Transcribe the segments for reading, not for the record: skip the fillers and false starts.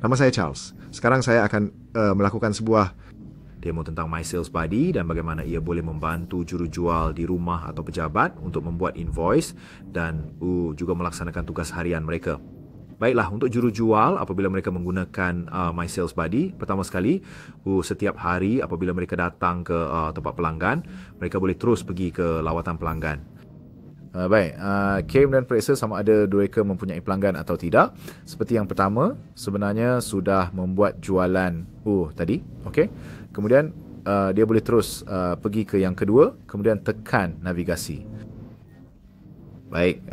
Nama saya Charles. Sekarang saya akan melakukan sebuah demo tentang My Sales Buddy dan bagaimana ia boleh membantu jurujual di rumah atau pejabat untuk membuat invoice dan juga melaksanakan tugas harian mereka. Baiklah, untuk jurujual apabila mereka menggunakan My Sales Buddy, pertama sekali, setiap hari apabila mereka datang ke tempat pelanggan, mereka boleh terus pergi ke lawatan pelanggan. Baik, Kim dan periksa sama ada mereka mempunyai pelanggan atau tidak. Seperti yang pertama, sebenarnya sudah membuat jualan tadi, okey. Kemudian dia boleh terus pergi ke yang kedua, kemudian tekan navigasi. Baik,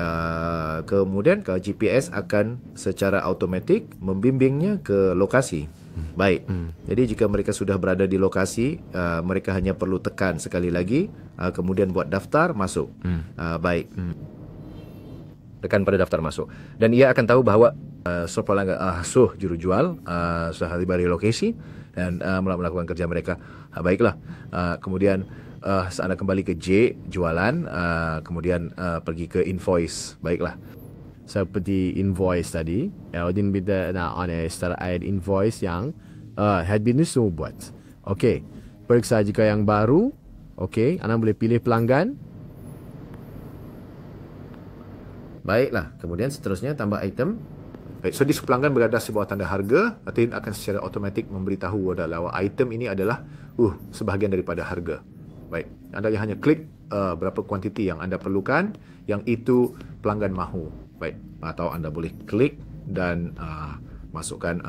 kemudian GPS akan secara automatik membimbingnya ke lokasi. Baik, jadi jika mereka sudah berada di lokasi, mereka hanya perlu tekan sekali lagi, kemudian buat daftar, masuk. Baik, tekan pada daftar masuk. Dan ia akan tahu bahawa jurujual sudah tiba di lokasi dan melakukan kerja mereka. Baiklah, kemudian anda kembali ke J, jualan, kemudian pergi ke invoice. Baiklah. Seperti invoice tadi, Odin bila nak start add invoice yang had been buat. Okey, periksa jika yang baru. Okey, anda boleh pilih pelanggan. Baiklah, kemudian seterusnya tambah item. Baik, so di pelanggan berada di bawah tanda harga, Odin akan secara automatik memberitahu bahawa item ini adalah sebahagian daripada harga. Baik, anda hanya klik berapa kuantiti yang anda perlukan, yang itu pelanggan mahu. Baik, atau anda boleh klik dan masukkan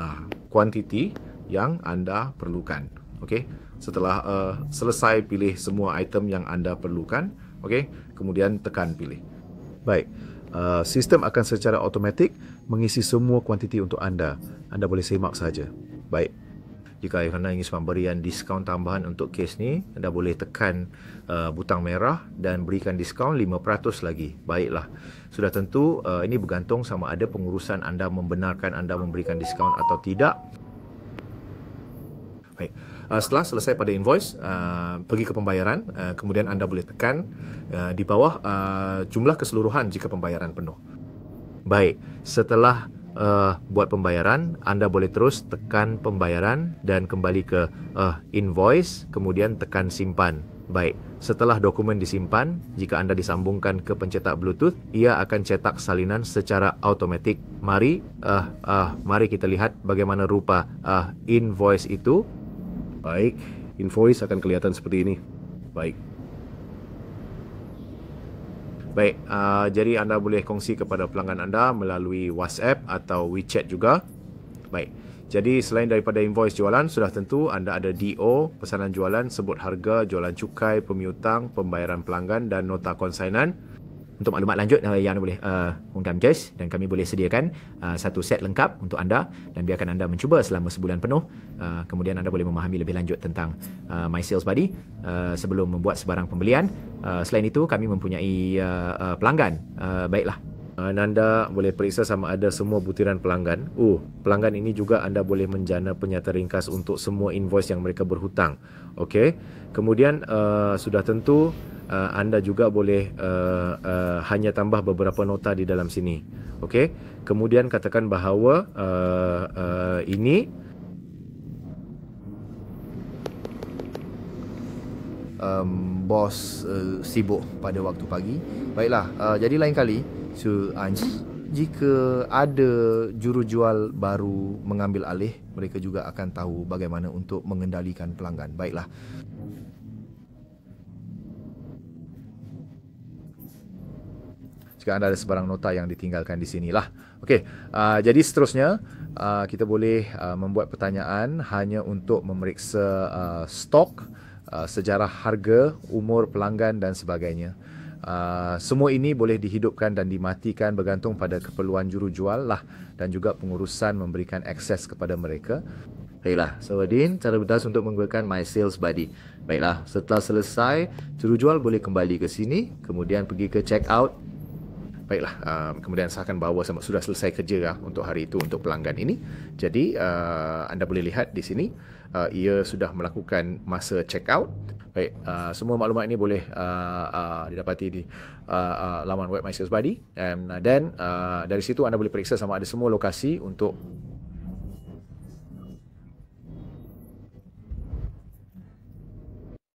kuantiti yang anda perlukan. Okey, setelah selesai pilih semua item yang anda perlukan, okey, kemudian tekan pilih. Baik, sistem akan secara automatik mengisi semua kuantiti untuk anda. Anda boleh semak saja. Baik, jika anda ingin pemberian diskaun tambahan untuk kes ni, anda boleh tekan butang merah dan berikan diskaun 5% lagi. Baiklah, sudah tentu ini bergantung sama ada pengurusan anda membenarkan anda memberikan diskaun atau tidak. Baik, setelah selesai pada invoice, pergi ke pembayaran, kemudian anda boleh tekan di bawah jumlah keseluruhan jika pembayaran penuh. Baik, setelah buat pembayaran, anda boleh terus tekan pembayaran dan kembali ke invoice, kemudian tekan simpan. Baik, setelah dokumen disimpan, jika anda disambungkan ke pencetak Bluetooth, ia akan cetak salinan secara automatik. Mari kita lihat bagaimana rupa invoice itu. Baik, invoice akan kelihatan seperti ini. Baik. Baik, jadi anda boleh kongsi kepada pelanggan anda melalui WhatsApp atau WeChat juga. Baik, jadi selain daripada invoice jualan, sudah tentu anda ada DO, pesanan jualan, sebut harga, jualan cukai, pemiutang, pembayaran pelanggan dan nota konsainan. Untuk maklumat lanjut yang anda boleh ungkap Jess, dan kami boleh sediakan satu set lengkap untuk anda dan biarkan anda mencuba selama sebulan penuh. Kemudian anda boleh memahami lebih lanjut tentang My Sales Buddy sebelum membuat sebarang pembelian. Selain itu, kami mempunyai pelanggan. Baiklah, anda boleh periksa sama ada semua butiran pelanggan. Pelanggan ini juga anda boleh menjana penyata ringkas untuk semua invoice yang mereka berhutang. Okey. Kemudian sudah tentu anda juga boleh hanya tambah beberapa nota di dalam sini. Okey. Kemudian katakan bahawa ini bos sibuk pada waktu pagi. Baiklah, jadi lain kali jika ada jurujual baru mengambil alih, mereka juga akan tahu bagaimana untuk mengendalikan pelanggan. Baiklah. Jika anda ada sebarang nota yang ditinggalkan di sinilah. Okey, jadi seterusnya kita boleh membuat pertanyaan hanya untuk memeriksa stok, sejarah harga, umur pelanggan dan sebagainya. Semua ini boleh dihidupkan dan dimatikan bergantung pada keperluan jurujual lah, dan juga pengurusan memberikan akses kepada mereka. Baiklah, so Odin, cara mudah untuk menggunakan My Sales Buddy. Baiklah, setelah selesai, jurujual boleh kembali ke sini, kemudian pergi ke check out. Baiklah, kemudian sahkan bahawa sudah selesai kerja untuk hari itu untuk pelanggan ini. Jadi anda boleh lihat di sini ia sudah melakukan masa check out. Baik, semua maklumat ini boleh didapati di laman web My Sales Buddy, dan dari situ anda boleh periksa sama ada semua lokasi untuk